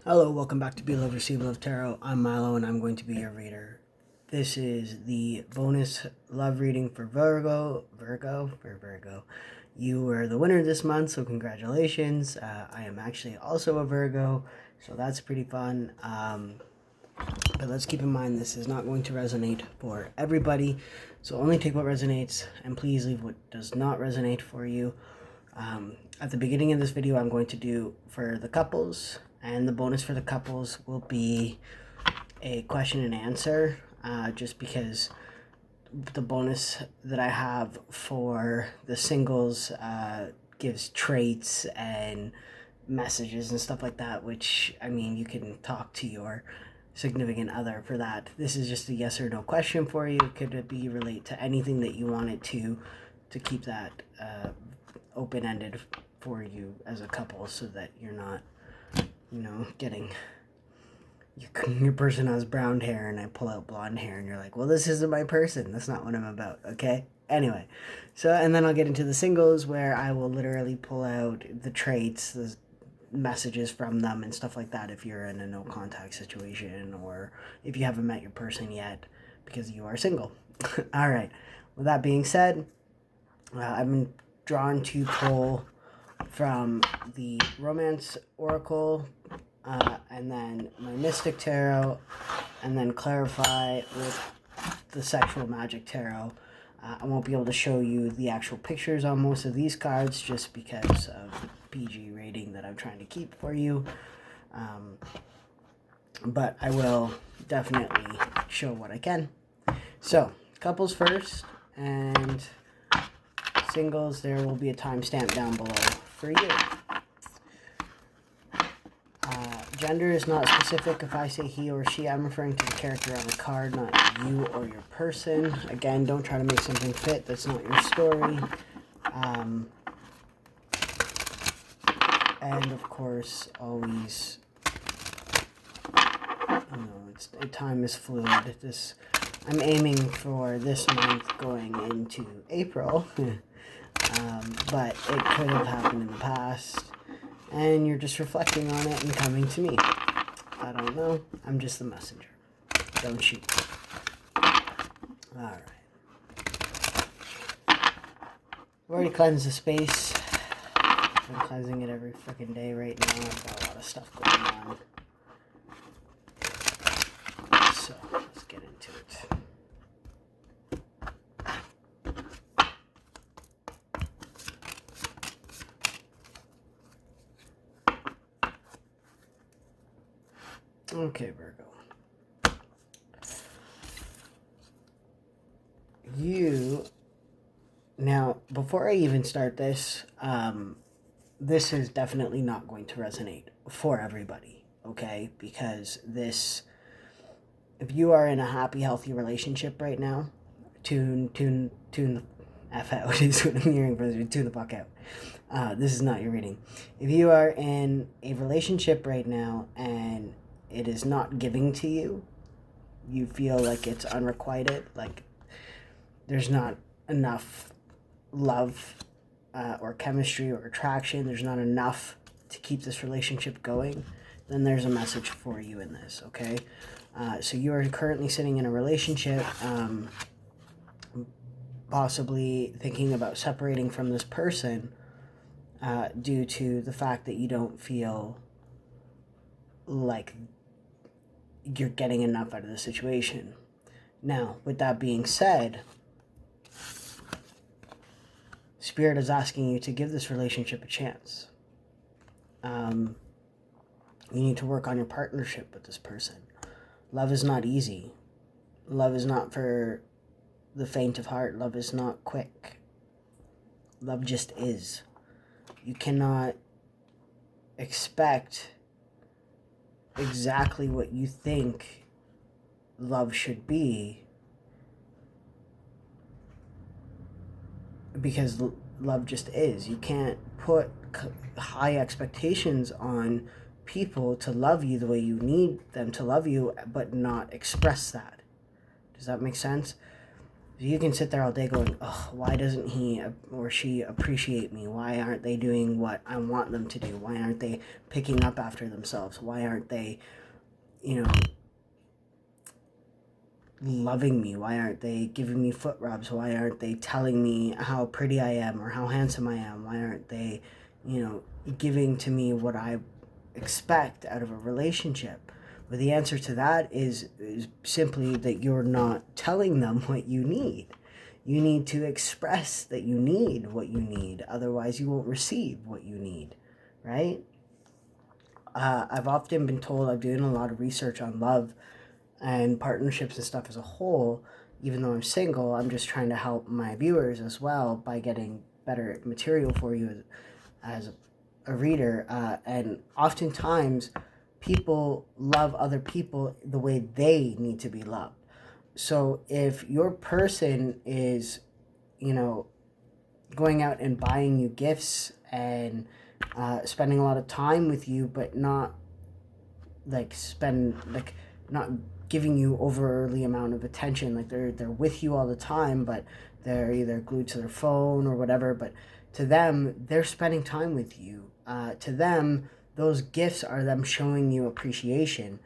Hello, welcome back to Be Love, Receive Love Tarot. I'm Milo and I'm going to be your reader. This is the bonus love reading for Virgo. You were the winner this month, so congratulations. I am actually also a Virgo, so that's pretty fun. But let's keep in mind this is not going to resonate for everybody, so only take what resonates and please leave what does not resonate for you. At the beginning of this video, I'm going to do for the couples, and the bonus for the couples will be a question and answer, just because the bonus that I have for the singles gives traits and messages and stuff like that, which, I mean, you can talk to your significant other for that. This is just a yes or no question for you. Could it be relate to anything that you want it to keep that open-ended for you as a couple, so that you're not, getting your person has brown hair and I pull out blonde hair and you're like, well, this isn't my person. That's not what I'm about. Okay. Anyway, so, and then I'll get into the singles where I will literally pull out the traits, the messages from them and stuff like that if you're in a no contact situation or if you haven't met your person yet because you are single. All right. With that being said, I've been drawn to pull from the Romance Oracle, and then my Mystic Tarot, and then clarify with the Sexual Magic Tarot. I won't be able to show you the actual pictures on most of these cards just because of the PG rating that I'm trying to keep for you. But I will definitely show what I can. So, couples first, and singles, there will be a timestamp down below for you. Gender is not specific. If I say he or she, I'm referring to the character on the card, not you or your person. Again, don't try to make something fit. That's not your story. And of course, always, time is fluid. I'm aiming for this month going into April, but it could have happened in the past, and you're just reflecting on it and coming to me. I don't know. I'm just the messenger. Don't shoot. Alright. I've already cleansed the space. I'm cleansing it every freaking day right now. I've got a lot of stuff going on. So, let's get into it. Okay, Virgo. Now, before I even start this, this is definitely not going to resonate for everybody, okay? Because if you are in a happy, healthy relationship right now, tune the F out is what I'm hearing, brother. Tune the fuck out. This is not your reading. If you are in a relationship right now and it is not giving to you, you feel like it's unrequited, like there's not enough love or chemistry or attraction, there's not enough to keep this relationship going, then there's a message for you in this, okay? So you are currently sitting in a relationship, possibly thinking about separating from this person due to the fact that you don't feel like you're getting enough out of the situation. Now, with that being said, Spirit is asking you to give this relationship a chance. You need to work on your partnership with this person. Love is not easy. Love is not for the faint of heart. Love is not quick. Love just is. You cannot expect exactly what you think love should be, because love just is. You can't put high expectations on people to love you the way you need them to love you, but not express that. Does that make sense? You can sit there all day going, oh, why doesn't he or she appreciate me? Why aren't they doing what I want them to do? Why aren't they picking up after themselves? Why aren't they, loving me? Why aren't they giving me foot rubs? Why aren't they telling me how pretty I am or how handsome I am? Why aren't they, giving to me what I expect out of a relationship? But the answer to that is simply that you're not telling them what you need. You need to express that you need what you need. Otherwise, you won't receive what you need, right? I've often been told, I'm doing a lot of research on love and partnerships and stuff as a whole. Even though I'm single, I'm just trying to help my viewers as well by getting better material for you as a reader. And oftentimes, people love other people the way they need to be loved. So if your person is, going out and buying you gifts and spending a lot of time with you, but not not giving you overly amount of attention, like they're with you all the time, but they're either glued to their phone or whatever, but to them, they're spending time with you. To them, those gifts are them showing you appreciation.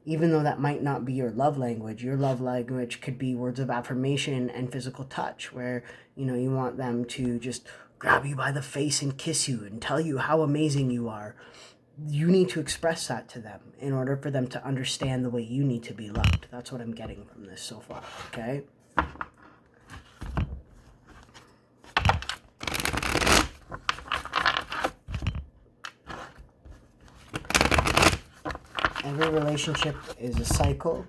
Even though that might not be your love language could be words of affirmation and physical touch, where, you want them to just grab you by the face and kiss you and tell you how amazing you are. You need to express that to them in order for them to understand the way you need to be loved. That's what I'm getting from this so far, okay? Every relationship is a cycle.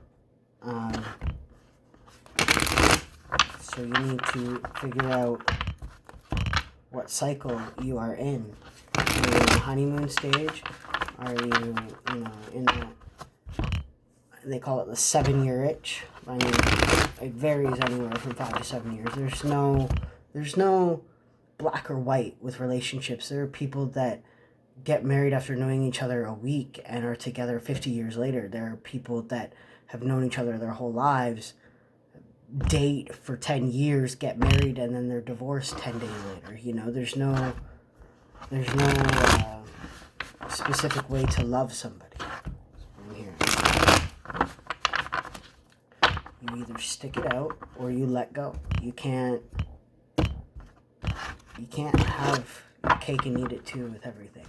So you need to figure out what cycle you are in. Are you in the honeymoon stage? Are you, in the, they call it the 7-year itch. I mean, it varies anywhere from 5 to 7 years. There's no black or white with relationships. There are people that get married after knowing each other a week and are together 50 years later. There are people that have known each other their whole lives, date for 10 years, get married, and then they're divorced 10 days later. There's no specific way to love somebody. Here, you either stick it out or you let go. You can't have your cake and eat it too with everything.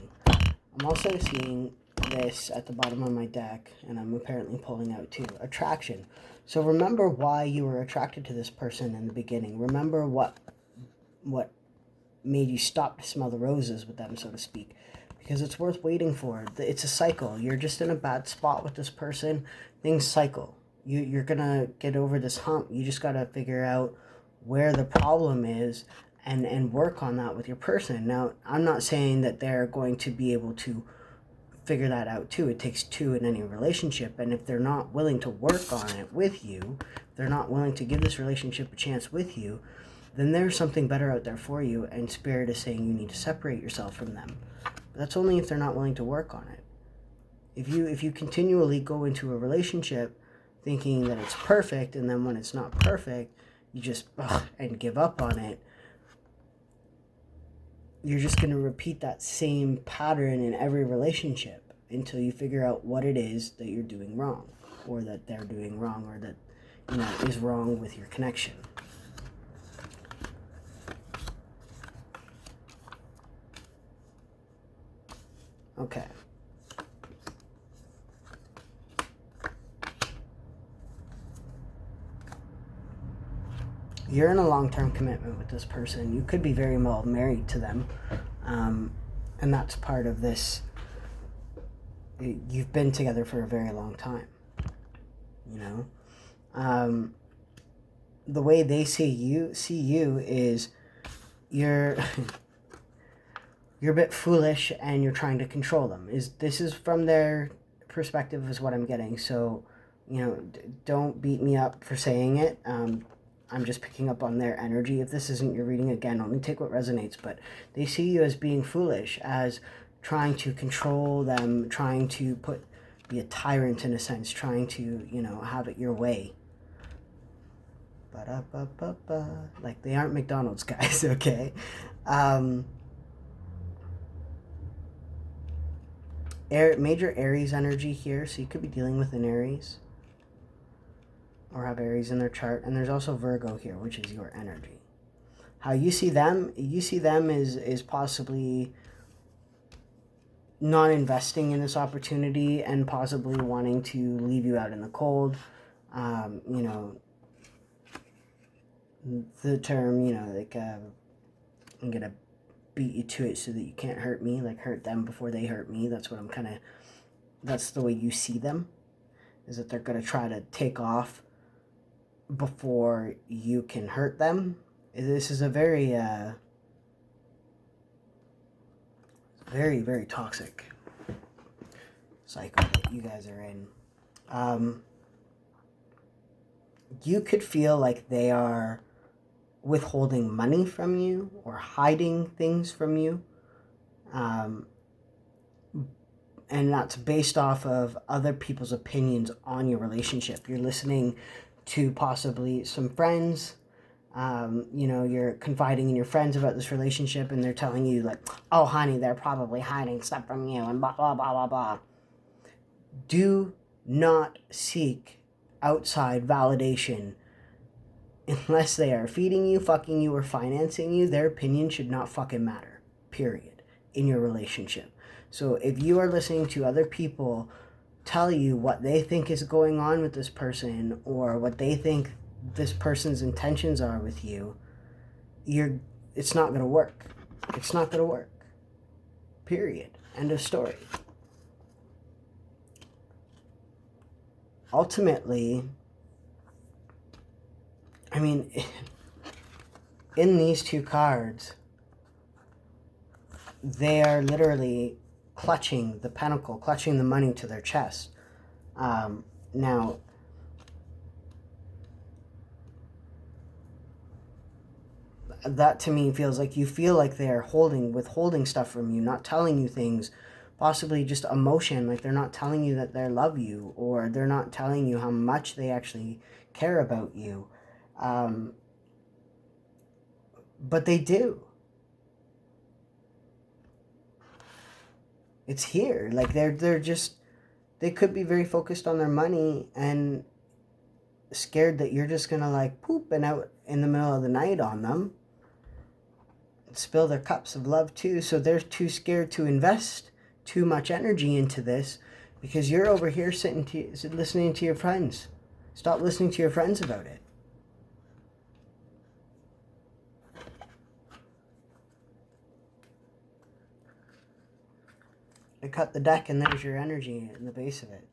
I'm also seeing this at the bottom of my deck, and I'm apparently pulling out too. Attraction. So remember why you were attracted to this person in the beginning. Remember what made you stop to smell the roses with them, so to speak. Because it's worth waiting for. It's a cycle. You're just in a bad spot with this person. Things cycle. You're going to get over this hump. You just got to figure out where the problem is and work on that with your person. Now, I'm not saying that they're going to be able to figure that out too. It takes two in any relationship, and if they're not willing to work on it with you, they're not willing to give this relationship a chance with you, then there's something better out there for you, and Spirit is saying you need to separate yourself from them. But that's only if they're not willing to work on it. If you continually go into a relationship thinking that it's perfect, and then when it's not perfect, you just and give up on it, you're just going to repeat that same pattern in every relationship until you figure out what it is that you're doing wrong, or that they're doing wrong, or that is wrong with your connection. Okay. You're in a long-term commitment with this person. You could be very well married to them. And that's part of this. You've been together for a very long time. The way they see you is you're you're a bit foolish and you're trying to control them. This is from their perspective is what I'm getting. So, don't beat me up for saying it. I'm just picking up on their energy. If this isn't your reading, again, only take what resonates. But they see you as being foolish, as trying to control them, trying to be a tyrant in a sense, trying to, have it your way. Ba-da-ba-ba-ba. Like, they aren't McDonald's, guys, okay? Major Aries energy here, so you could be dealing with an Aries or have Aries in their chart. And there's also Virgo here, which is your energy. How you see them is possibly not investing in this opportunity and possibly wanting to leave you out in the cold. You know, the term, you know, like, I'm gonna beat you to it so that you can't hurt me, like hurt them before they hurt me. That's what I'm kind of, that's the way you see them, is that they're gonna try to take off before you can hurt them. This is a very, very, very toxic cycle that you guys are in. You could feel like they are withholding money from you or hiding things from you. And that's based off of other people's opinions on your relationship. You're listening to possibly some friends. You know, you're confiding in your friends about this relationship and they're telling you like, oh, honey, they're probably hiding stuff from you and blah, blah, blah, blah, blah. Do not seek outside validation unless they are feeding you, fucking you, or financing you. Their opinion should not fucking matter, period, in your relationship. So if you are listening to other people tell you what they think is going on with this person or what they think this person's intentions are with you, it's not going to work. It's not going to work. Period. End of story. Ultimately, I mean, in these two cards, they are literally clutching the pentacle, clutching the money to their chest. Now, that to me feels like you feel like they're withholding stuff from you, not telling you things, possibly just emotion, like they're not telling you that they love you, or they're not telling you how much they actually care about you. But they do. It's here. Like they're just, they could be very focused on their money and scared that you're just gonna like poop and out in the middle of the night on them, spill their cups of love too. So they're too scared to invest too much energy into this because you're over here listening to your friends. Stop listening to your friends about it. I cut the deck and there's your energy in the base of it.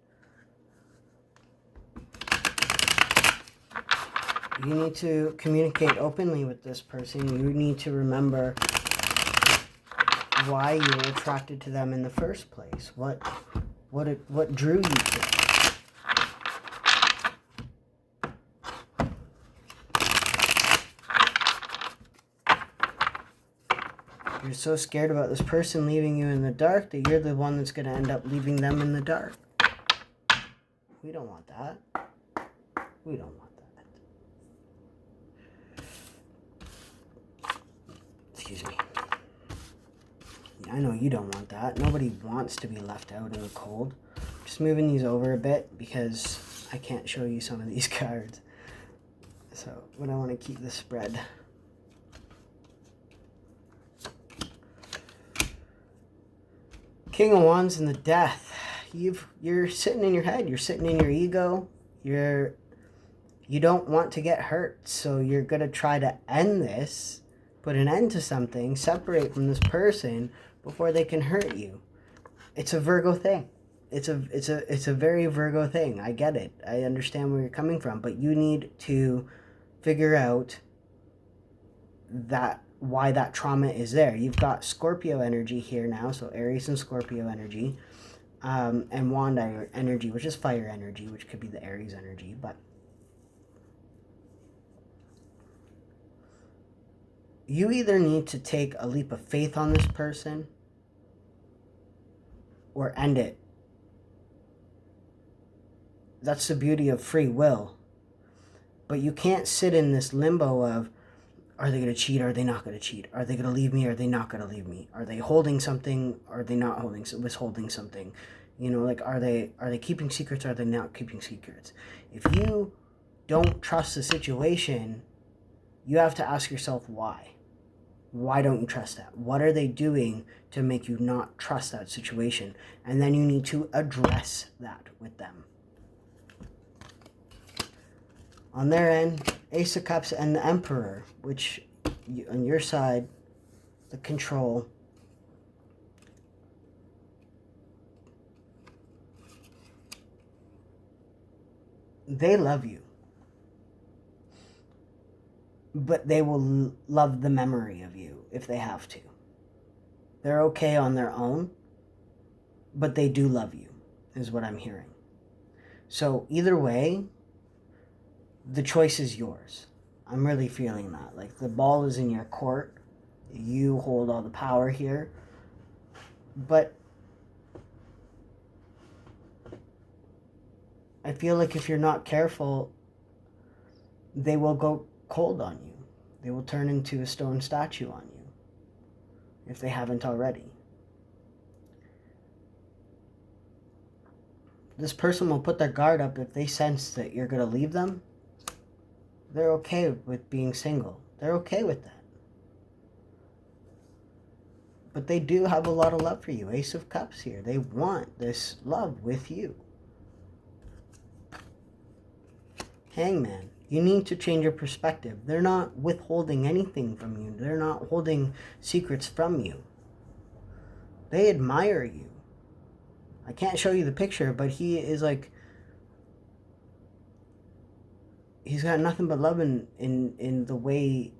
You need to communicate openly with this person. You need to remember why you were attracted to them in the first place. What drew you to them. You're so scared about this person leaving you in the dark that you're the one that's going to end up leaving them in the dark. We don't want that. We don't want that. Excuse me. I know you don't want that. Nobody wants to be left out in the cold. Just moving these over a bit because I can't show you some of these cards. So, but I want to keep this spread. King of Wands and the Death. You're sitting in your head. You're sitting in your ego. You don't want to get hurt. So you're going to try to end this, put an end to something, separate from this person before they can hurt you. It's a Virgo thing. It's a very Virgo thing. I get it. I understand where you're coming from, but you need to figure out why that trauma is there. You've got Scorpio energy here now, so Aries and Scorpio energy, and Wand energy, which is fire energy, which could be the Aries energy, but you either need to take a leap of faith on this person or end it. That's the beauty of free will. But you can't sit in this limbo of, are they going to cheat? Are they not going to cheat? Are they going to leave me? Are they not going to leave me? Are they holding something? Are they not withholding something? Like, are they keeping secrets? Are they not keeping secrets? If you don't trust the situation, you have to ask yourself why. Why don't you trust that? What are they doing to make you not trust that situation? And then you need to address that with them. On their end, Ace of Cups and the Emperor, which on your side, the Control. They love you. But they will love the memory of you if they have to. They're okay on their own, but they do love you, is what I'm hearing. So either way, the choice is yours. I'm really feeling that. Like, the ball is in your court. You hold all the power here. But I feel like if you're not careful, they will go cold on you. They will turn into a stone statue on you, if they haven't already. This person will put their guard up if they sense that you're going to leave them. They're okay with being single. They're okay with that. But they do have a lot of love for you. Ace of Cups here. They want this love with you. Hangman. You need to change your perspective. They're not withholding anything from you. They're not holding secrets from you. They admire you. I can't show you the picture, but he is like, he's got nothing but love in the way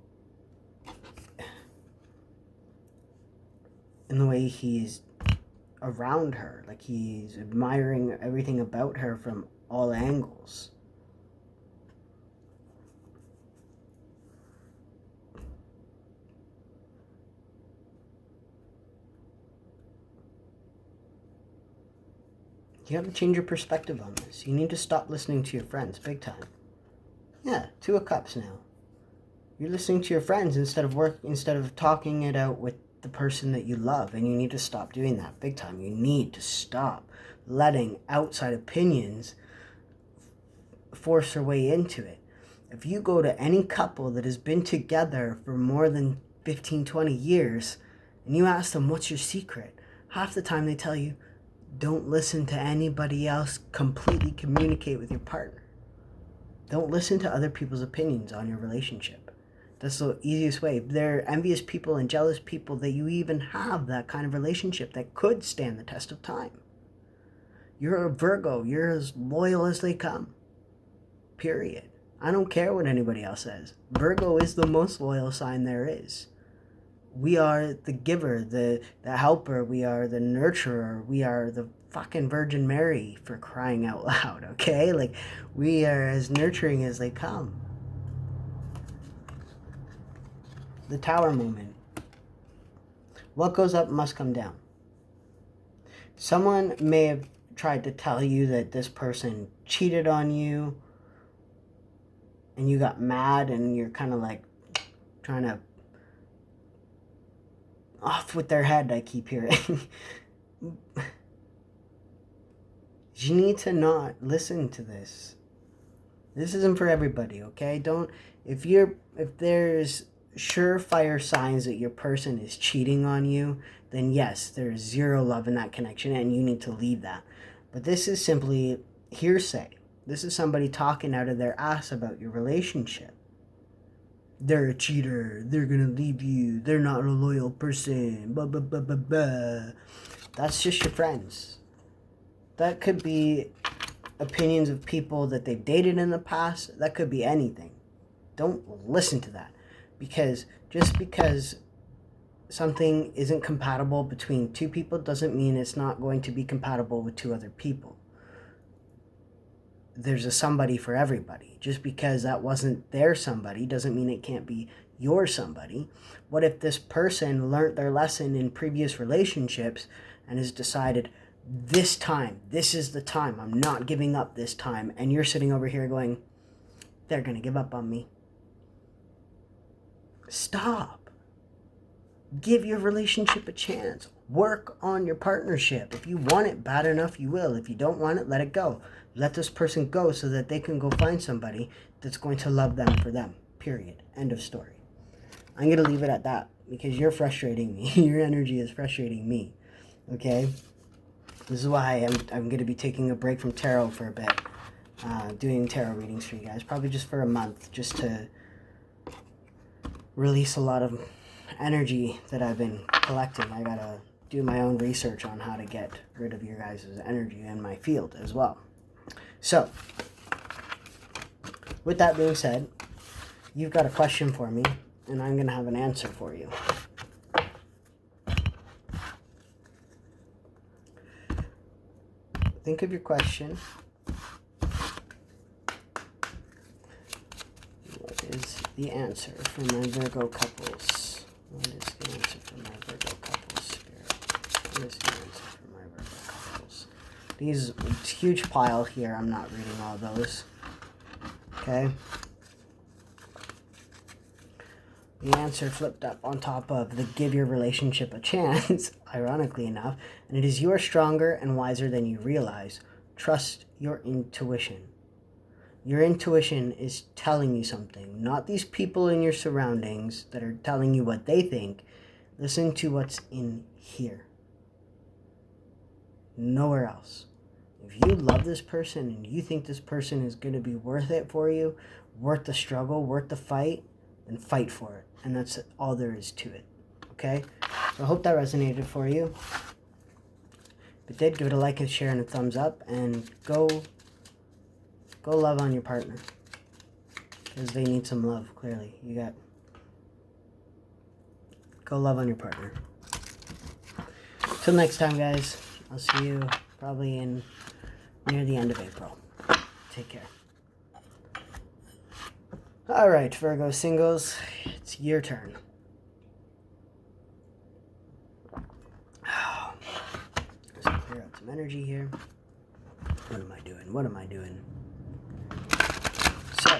he's around her. Like, he's admiring everything about her from all angles. You have to change your perspective on this. You need to stop listening to your friends, big time. Yeah, 2 of Cups now. You're listening to your friends instead of talking it out with the person that you love, and you need to stop doing that, big time. You need to stop letting outside opinions force their way into it. If you go to any couple that has been together for more than 15, 20 years, and you ask them, what's your secret? Half the time they tell you, don't listen to anybody else. Completely communicate with your partner. Don't listen to other people's opinions on your relationship. That's the easiest way. They're envious people and jealous people that you even have that kind of relationship that could stand the test of time. You're a Virgo. You're as loyal as they come. Period. I don't care what anybody else says. Virgo is the most loyal sign there is. We are the giver, the helper. We are the nurturer. We are the fucking Virgin Mary, for crying out loud, okay? Like, we are as nurturing as they come. The Tower moment. What goes up must come down. Someone may have tried to tell you that this person cheated on you, and you got mad, and you're kind of like trying to off with their head, I keep hearing. You need to not listen to this. This isn't for everybody, okay? If there's surefire signs that your person is cheating on you, then yes, there's zero love in that connection, and you need to leave that. But this is simply hearsay. This is somebody talking out of their ass about your relationship. They're a cheater. They're going to leave you. They're not a loyal person. Blah, blah, blah, blah, blah. That's just your friends. That could be opinions of people that they've dated in the past. That could be anything. Don't listen to that. Because just because something isn't compatible between 2 people doesn't mean it's not going to be compatible with 2 other people. There's a somebody for everybody. Just because that wasn't their somebody doesn't mean it can't be your somebody. What if this person learned their lesson in previous relationships and has decided, this time, this is the time, I'm not giving up this time, and you're sitting over here going, they're going to give up on me. Stop. Give your relationship a chance. Work on your partnership. If you want it bad enough, you will. If you don't want it, let it go. Let this person go so that they can go find somebody that's going to love them for them. Period. End of story. I'm going to leave it at that because you're frustrating me. Your energy is frustrating me. Okay? This is why I'm going to be taking a break from tarot for a bit. Doing tarot readings for you guys. Probably just for a month. Just to release a lot of energy that I've been collecting. I got to do my own research on how to get rid of your guys' energy in my field as well. So, with that being said, you've got a question for me, and I'm going to have an answer for you. Think of your question. What is the answer for my Virgo couples? What is the answer for my Virgo couples, Spirit? What is the answer for my Virgo couples? It's a huge pile here. I'm not reading all those. Okay? The answer flipped up on top of the give your relationship a chance, ironically enough, and it is you are stronger and wiser than you realize. Trust your intuition. Your intuition is telling you something, not these people in your surroundings that are telling you what they think. Listen to what's in here. Nowhere else. If you love this person and you think this person is going to be worth it for you, worth the struggle, worth the fight, then fight for it. And that's all there is to it. Okay? So I hope that resonated for you. If it did, give it a like, a share, and a thumbs up. And go love on your partner. Because they need some love, clearly. Go love on your partner. Till next time, guys. I'll see you probably near the end of April. Take care. Alright, Virgo singles, it's your turn. Let's clear out some energy here. What am I doing? So,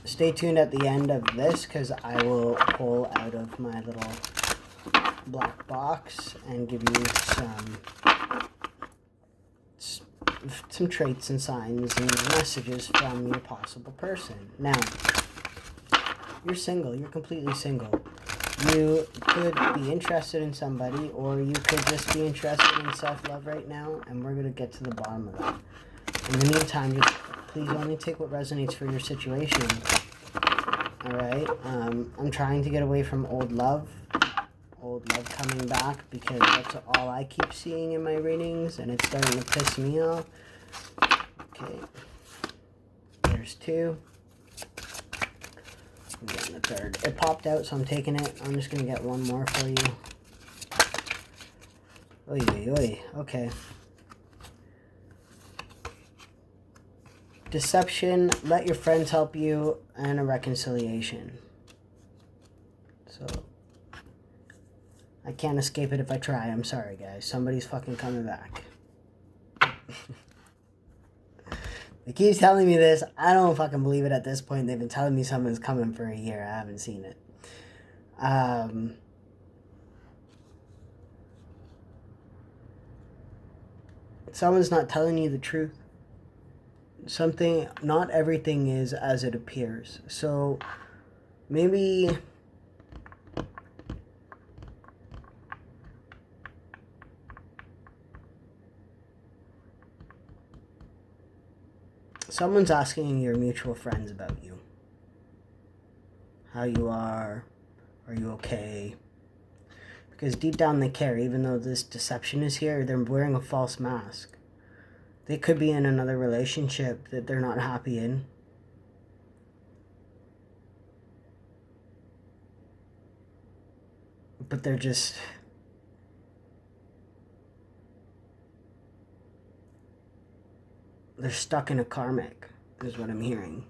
stay tuned at the end of this because I will pull out of my little black box and give you some traits and signs and messages from your possible person. Now, you're single. You're completely single. You could be interested in somebody, or you could just be interested in self-love right now, and we're going to get to the bottom of that. In the meantime, just please only take what resonates for your situation. Alright? I'm trying to get away from old love coming back, because that's all I keep seeing in my readings, and it's starting to piss me off. Okay, there's two. I'm getting the third. It popped out, so I'm taking it. I'm just gonna get one more for you. Oy, oy, oy. Okay. Deception, let your friends help you, and a reconciliation. So I can't escape it if I try. I'm sorry, guys. Somebody's fucking coming back. They keep telling me this. I don't fucking believe it at this point. They've been telling me someone's coming for a year. I haven't seen it. Someone's not telling you the truth. Not everything is as it appears. So maybe someone's asking your mutual friends about you. How you are you okay? Because deep down they care, even though this deception is here, they're wearing a false mask. They could be in another relationship that they're not happy in. But they're stuck in a karmic, is what I'm hearing.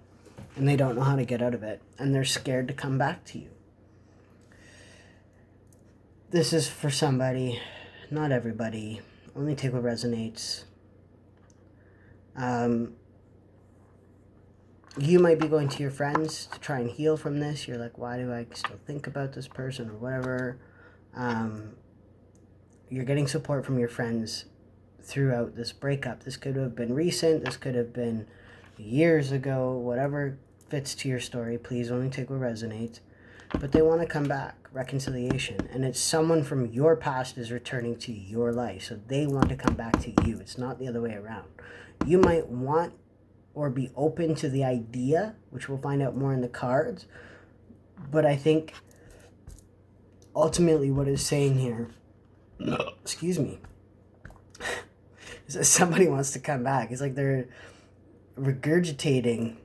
And they don't know how to get out of it. And they're scared to come back to you. This is for somebody, not everybody. Only take what resonates. You might be going to your friends to try and heal from this. You're like, why do I still think about this person or whatever? You're getting support from your friends throughout this breakup. This could have been recent. This could have been years ago. Whatever fits to your story. Please only take what resonates. But they want to come back. Reconciliation. And it's someone from your past is returning to your life. So they want to come back to you. It's not the other way around. You might want or be open to the idea, which we'll find out more in the cards. But I think ultimately what it's saying here, excuse me, is that somebody wants to come back. It's like they're regurgitating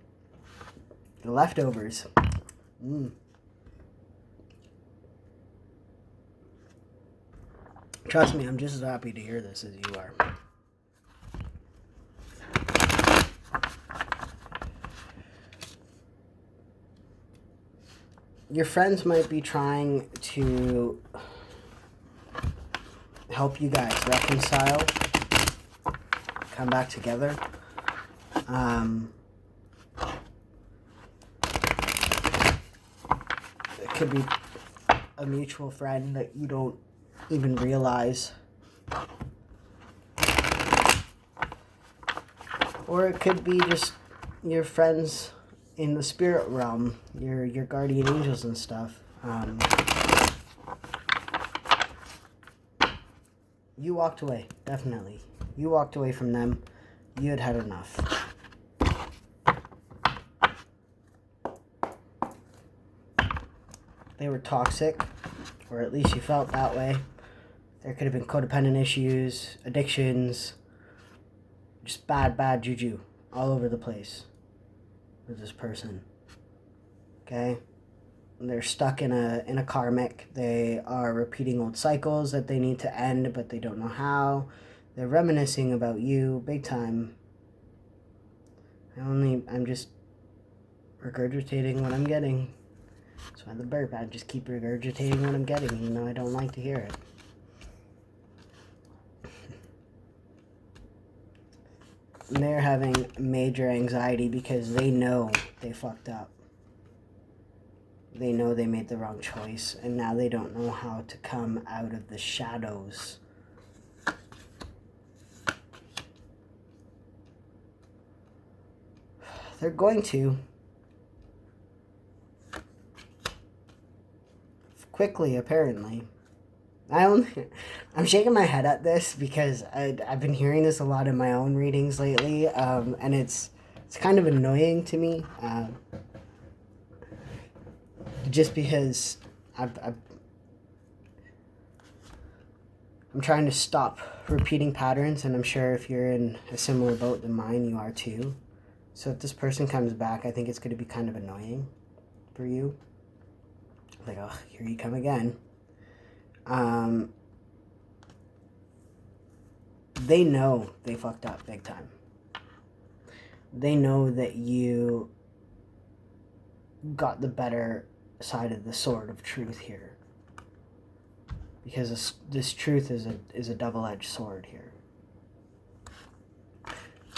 the leftovers. Trust me, I'm just as happy to hear this as you are. Your friends might be trying to help you guys reconcile, come back together. It could be a mutual friend that you don't even realize. Or it could be just your friends in the spirit realm, your guardian angels and stuff. You walked away, definitely. You walked away from them. You had had enough. They were toxic, or at least you felt that way. There could have been codependent issues, addictions, just bad juju all over the place with this person. Okay? They're stuck in a karmic. They are repeating old cycles that they need to end, but they don't know how. They're reminiscing about you big time. I'm just regurgitating what I'm getting. That's why the burp, I just keep regurgitating what I'm getting, even though I don't like to hear it. And they're having major anxiety because they know they fucked up. They know they made the wrong choice, and now they don't know how to come out of the shadows. They're going to. Quickly, apparently. I'm shaking my head at this because I've been hearing this a lot in my own readings lately, and it's kind of annoying to me. Just because I'm trying to stop repeating patterns, and I'm sure if you're in a similar boat than mine, you are too. So if this person comes back, I think it's going to be kind of annoying for you. Like, oh, here you come again. They know they fucked up big time. They know that you got the better side of the sword of truth here, because this truth is a double-edged sword here.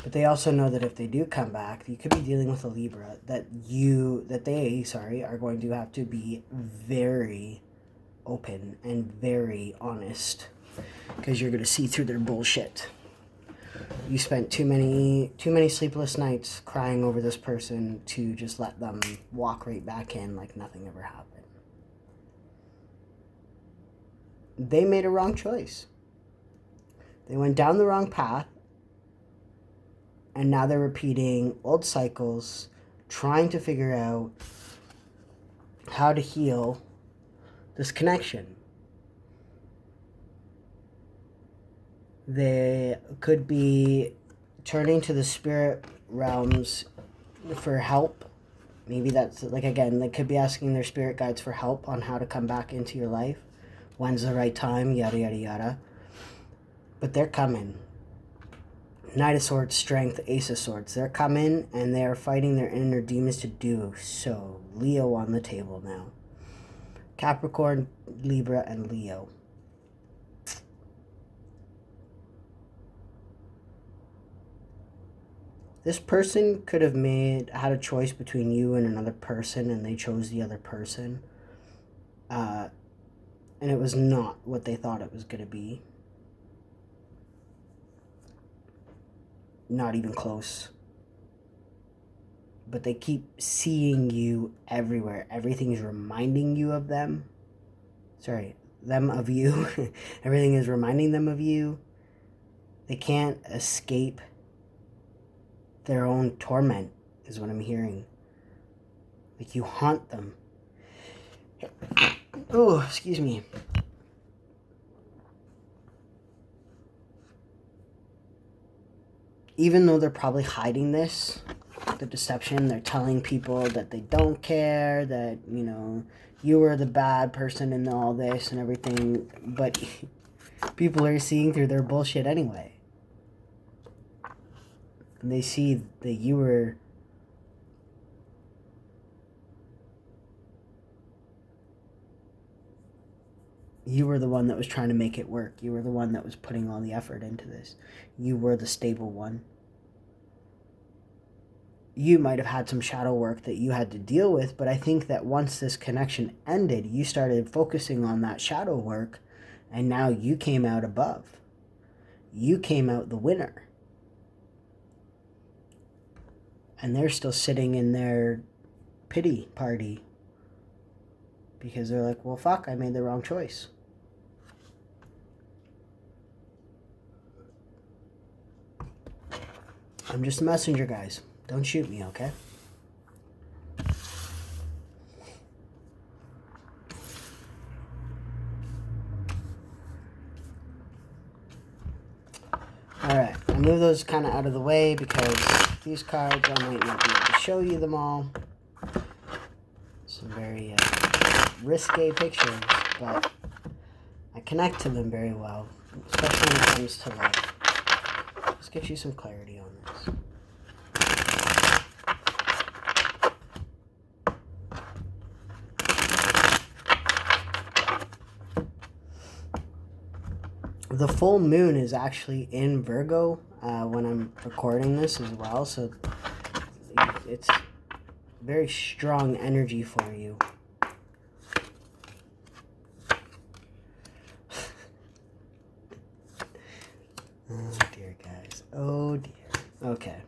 But they also know that if they do come back, you could be dealing with a Libra that they are going to have to be very open and very honest, because you're going to see through their bullshit. You spent too many sleepless nights crying over this person to just let them walk right back in like nothing ever happened. They made a wrong choice. They went down the wrong path, and now they're repeating old cycles, trying to figure out how to heal this connection. They could be turning to the spirit realms for help. Maybe that's, like, again, they could be asking their spirit guides for help on how to come back into your life. When's the right time, yada, yada, yada. But they're coming. Knight of Swords, Strength, Ace of Swords. They're coming, and they are fighting their inner demons to do so. Leo on the table now. Capricorn, Libra, and Leo. This person could have had a choice between you and another person, and they chose the other person. And it was not what they thought it was going to be. Not even close. But they keep seeing you everywhere. Everything's reminding you of them. Sorry, them of you. Everything is reminding them of you. They can't escape their own torment, is what I'm hearing. Like you haunt them. Oh, excuse me. Even though they're probably hiding this, the deception, they're telling people that they don't care, that, you know, you were the bad person in all this and everything, but people are seeing through their bullshit anyway. And they see that you were the one that was trying to make it work. You were the one that was putting all the effort into this. You were the stable one. You might have had some shadow work that you had to deal with, but I think that once this connection ended, you started focusing on that shadow work, and now you came out above. You came out the winner. And they're still sitting in their pity party because they're like, well, fuck, I made the wrong choice. I'm just a messenger, guys. Don't shoot me, okay? Alright, I move those kind of out of the way because these cards, I might not be able to show you them all. Some very risque pictures, but I connect to them very well, especially when it comes to love. Let's get you some clarity on this. The full moon is actually in Virgo when I'm recording this as well, so it's very strong energy for you. Oh dear, guys. Oh dear. Okay.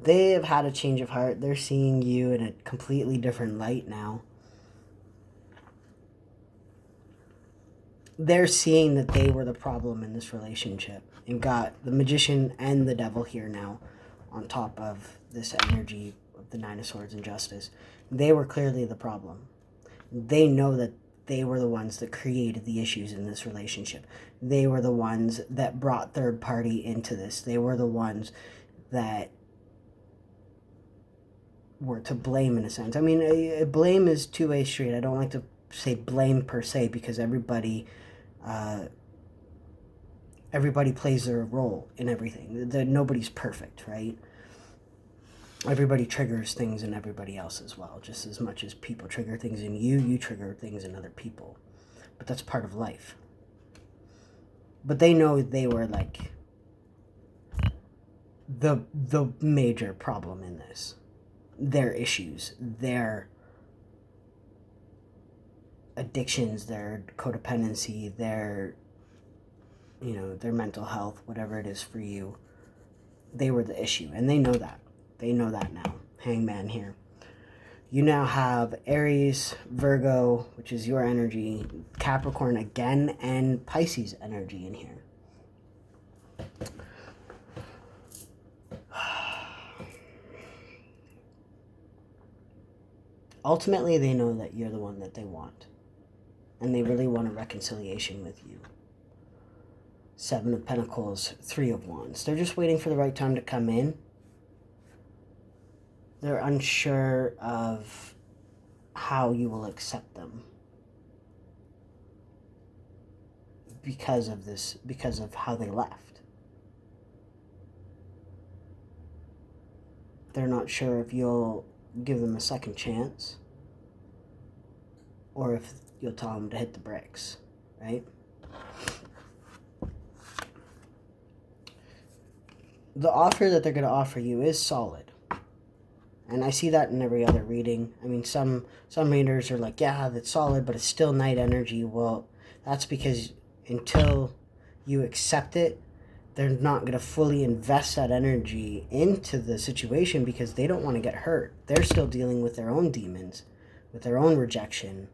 They have had a change of heart. They're seeing you in a completely different light now. They're seeing that they were the problem in this relationship and got the magician and the devil here now on top of this energy of the Nine of Swords and Justice. They were clearly the problem. They know that they were the ones that created the issues in this relationship. They were the ones that brought third party into this. They were the ones that were to blame in a sense. I mean, a blame is two-way street. I don't like to say blame per se because everybody plays their role in everything. Nobody's perfect, right? Everybody triggers things in everybody else as well. Just as much as people trigger things in you, you trigger things in other people. But that's part of life. But they know they were like the major problem in this. Their issues, their addictions, their codependency, their mental health, whatever it is for you, they were the issue. And they know that. They know that now. Hangman here. You now have Aries, Virgo, which is your energy, Capricorn again, and Pisces energy in here. Ultimately, they know that you're the one that they want. And they really want a reconciliation with you. Seven of Pentacles, Three of Wands. They're just waiting for the right time to come in. They're unsure of how you will accept them. Because of this, because of how they left. They're not sure if you'll give them a second chance or if you'll tell them to hit the brakes, right? the offer that they're going to offer you is solid. And I see that in every other reading. I mean, some readers are like, yeah, that's solid, but it's still night energy. Well, that's because until you accept it, they're not going to fully invest that energy into the situation because they don't want to get hurt. They're still dealing with their own demons, with their own rejection,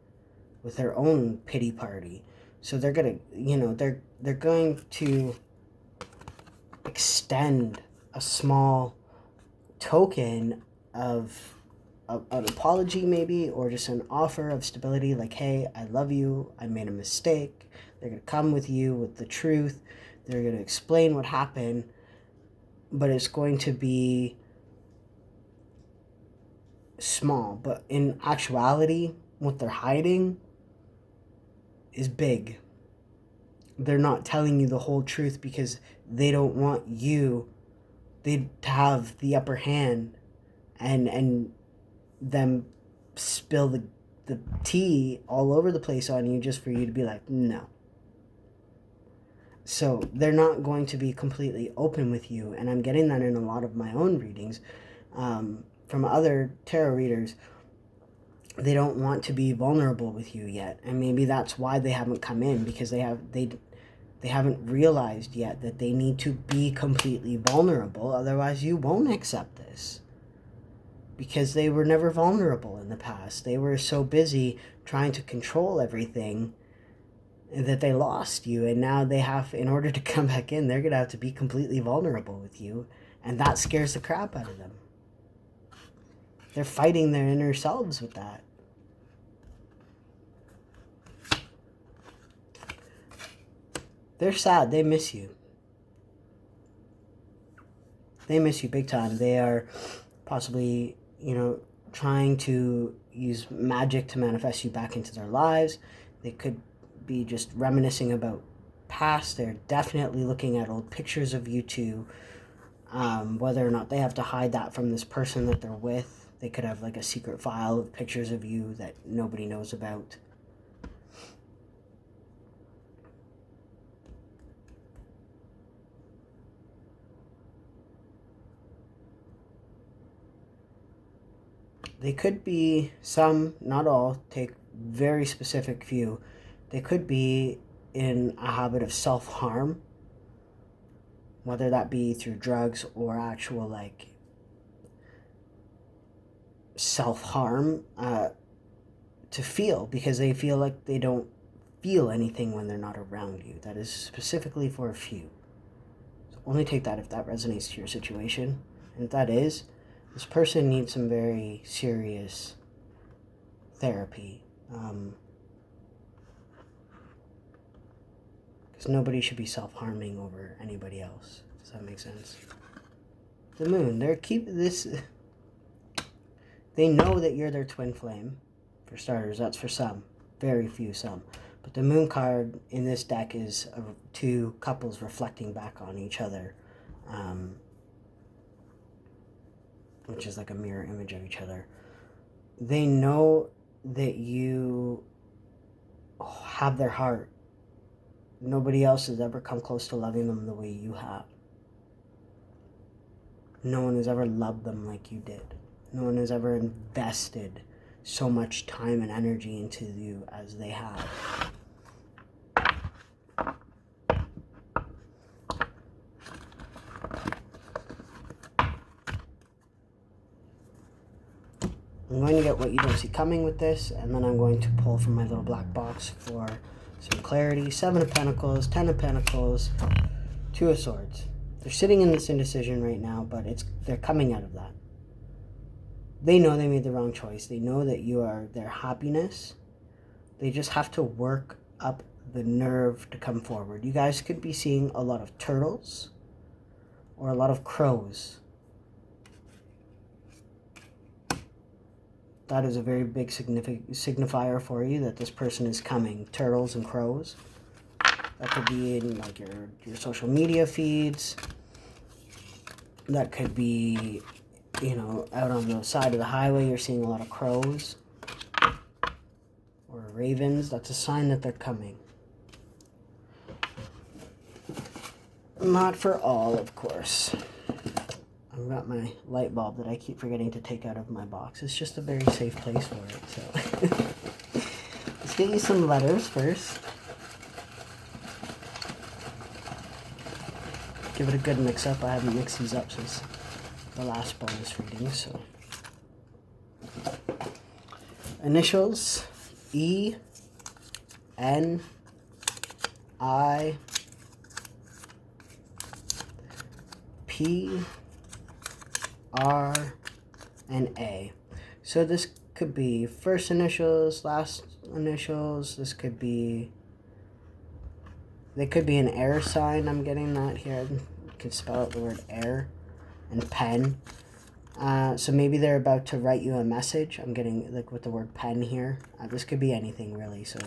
with their own pity party. So they're going to, they're going to extend a small token of an apology maybe, or just an offer of stability, like, hey, I love you, I made a mistake. They're going to come with you with the truth. They're going to explain what happened, but it's going to be small. But in actuality, what they're hiding is big. They're not telling you the whole truth because they don't want you to have the upper hand and them spill the tea all over the place on you just for you to be like, no. So they're not going to be completely open with you, and I'm getting that in a lot of my own readings from other tarot readers. They don't want to be vulnerable with you yet, and maybe that's why they haven't come in, because they haven't realized yet that they need to be completely vulnerable. Otherwise, you won't accept this. Because they were never vulnerable in the past. They were so busy trying to control everything that they lost you. And now they have, in order to come back in, they're going to have to be completely vulnerable with you. And that scares the crap out of them. They're fighting their inner selves with that. They're sad. They miss you. They miss you big time. They are possibly, trying to use magic to manifest you back into their lives. They could be just reminiscing about past. They're definitely looking at old pictures of you two. Whether or not they have to hide that from this person that they're with. They could have like a secret file of pictures of you that nobody knows about. They could be, some, not all, take very specific view. They could be in a habit of self-harm, whether that be through drugs or actual self-harm to feel, because they feel like they don't feel anything when they're not around you. That is specifically for a few. So only take that if that resonates to your situation. And if that is, this person needs some very serious therapy. Because nobody should be self-harming over anybody else. Does that make sense? The moon, they know that you're their twin flame. For starters, that's for some. Very few some. But the moon card in this deck is two couples reflecting back on each other. Which is like a mirror image of each other. They know that you have their heart. Nobody else has ever come close to loving them the way you have. No one has ever loved them like you did. No one has ever invested so much time and energy into you as they have. I'm going to get what you don't see coming with this, and then I'm going to pull from my little black box for some clarity. 7 of Pentacles, 10 of Pentacles, 2 of Swords. They're sitting in this indecision right now, but they're coming out of that. They know they made the wrong choice. They know that you are their happiness. They just have to work up the nerve to come forward. You guys could be seeing a lot of turtles or a lot of crows. That is a very big signifier for you that this person is coming. Turtles and crows. That could be in like your social media feeds. That could be, out on the side of the highway, you're seeing a lot of crows. Or ravens. That's a sign that they're coming. Not for all, of course. I've got my light bulb that I keep forgetting to take out of my box. It's just a very safe place for it. So let's get you some letters first. Give it a good mix up. I haven't mixed these up since the last bonus reading. So initials: E, N, I, P, R, and A. So this could be first initials, last initials. This could be, they could be an air sign. I'm getting that here. You can spell out the word air, and pen. So maybe they're about to write you a message. I'm getting like with the word pen here. This could be anything really. So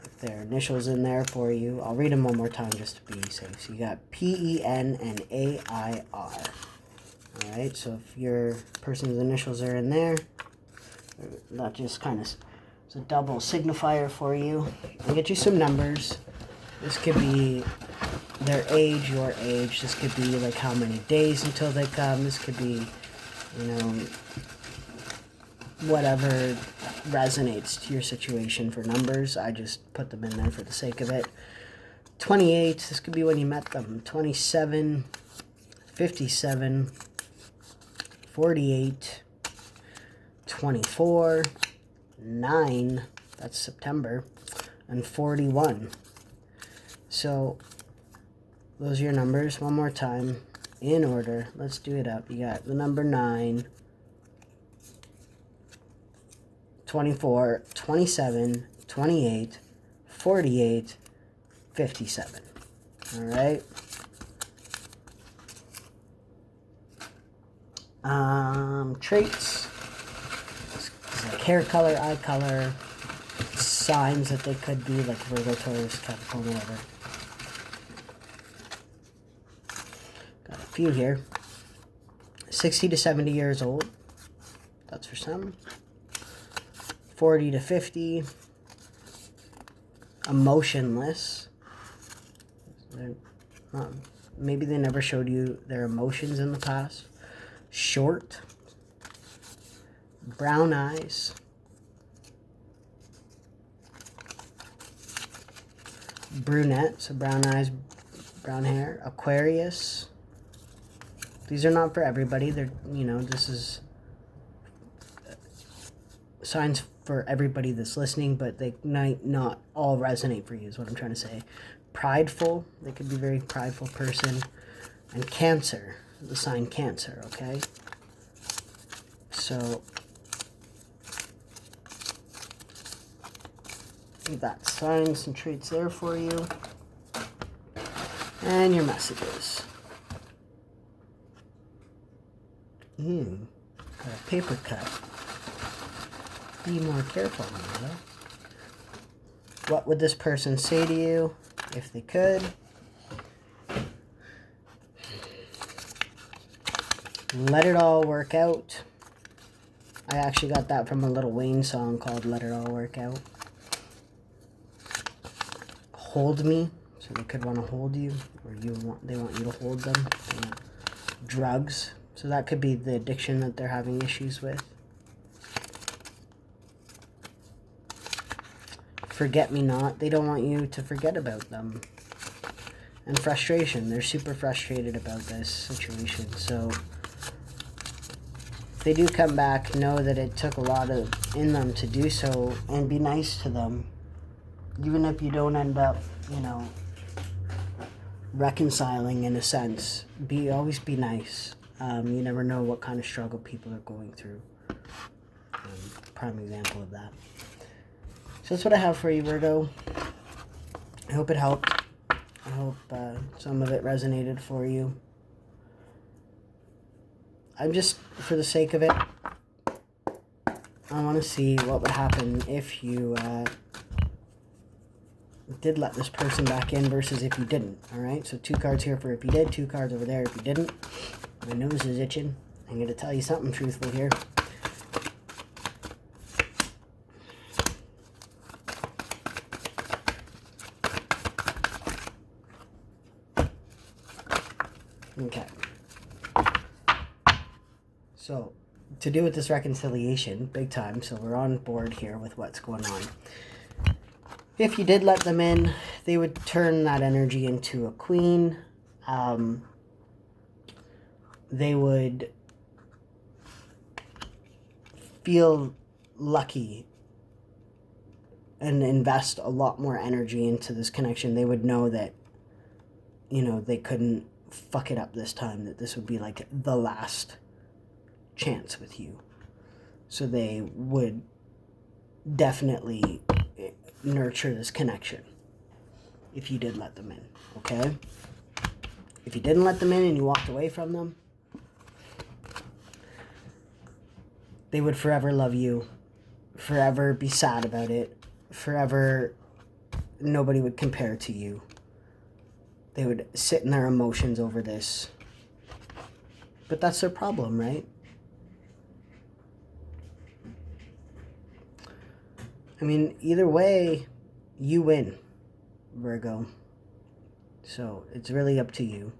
if there are initials in there for you, I'll read them one more time just to be safe. So you got P-E-N and A-I-R. All right. So if your person's initials are in there, that just kind of is a double signifier for you. I'll get you some numbers. This could be their age, your age. This could be like how many days until they come. This could be, you know, whatever resonates to your situation for numbers. I just put them in there for the sake of it. 28, this could be when you met them. 27, 57, 48, 24, 9, that's September, and 41. So those are your numbers. One more time in order. Let's do it up. You got the number 9, 24, 27, 28, 48, 57. All right. Traits. It's like hair color, eye color, signs that they could be, like Virgo, Taurus, Capricorn, whatever. Got a few here. 60 to 70 years old. That's for some. 40 to 50. Emotionless. Maybe they never showed you their emotions in the past. Short. Brown eyes. Brunette, so brown eyes, brown hair. Aquarius. These are not for everybody. They're, you know, this is signs for everybody that's listening, but they might not all resonate for you is what I'm trying to say. Prideful. They could be a very prideful person. And Cancer. The sign Cancer, okay? So we've got signs and traits there for you. And your messages. Got a paper cut. Be more careful, Mother. What would this person say to you if they could? Let it all work out. I actually got that from a Little Wayne song called Let It All Work Out. Hold me. So they could want to hold you, or they want you to hold them. Drugs. So that could be the addiction that they're having issues with. Forget me not. They don't want you to forget about them. And frustration. They're super frustrated about this situation. So if they do come back, know that it took a lot in them to do so, and be nice to them. Even if you don't end up, you know, reconciling in a sense. Always be nice. You never know what kind of struggle people are going through. Prime example of that. So that's what I have for you, Virgo. I hope it helped. I hope some of it resonated for you. I'm just, for the sake of it, I want to see what would happen if you did let this person back in versus if you didn't. Alright, so 2 cards here for if you did, 2 cards over there if you didn't. My nose is itching. I'm going to tell you something truthful here. Okay. So, to do with this reconciliation, big time, so we're on board here with what's going on. If you did let them in, they would turn that energy into a queen. They would feel lucky and invest a lot more energy into this connection. They would know that, you know, they couldn't fuck it up this time, that this would be like the last chance with you. So they would definitely nurture this connection if you did let them in, okay? If you didn't let them in and you walked away from them, they would forever love you, forever be sad about it, forever nobody would compare to you. They would sit in their emotions over this. But that's their problem, right? I mean, either way, you win, Virgo. So it's really up to you.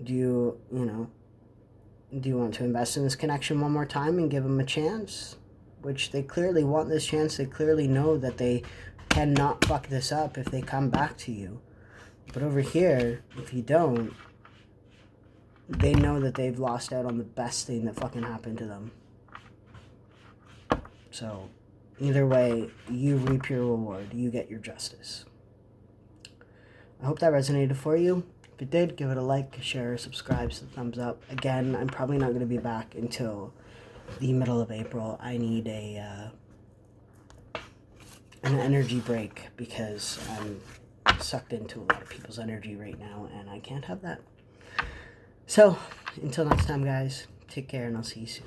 Do you want to invest in this connection one more time and give them a chance? Which they clearly want this chance. They clearly know that they cannot fuck this up if they come back to you. But over here, if you don't, they know that they've lost out on the best thing that fucking happened to them. So, either way, you reap your reward. You get your justice. I hope that resonated for you. If it did, give it a like, share, subscribe, thumbs up. Again, I'm probably not going to be back until the middle of April. I need an energy break because I'm sucked into a lot of people's energy right now, and I can't have that. So, until next time, guys, take care, and I'll see you soon.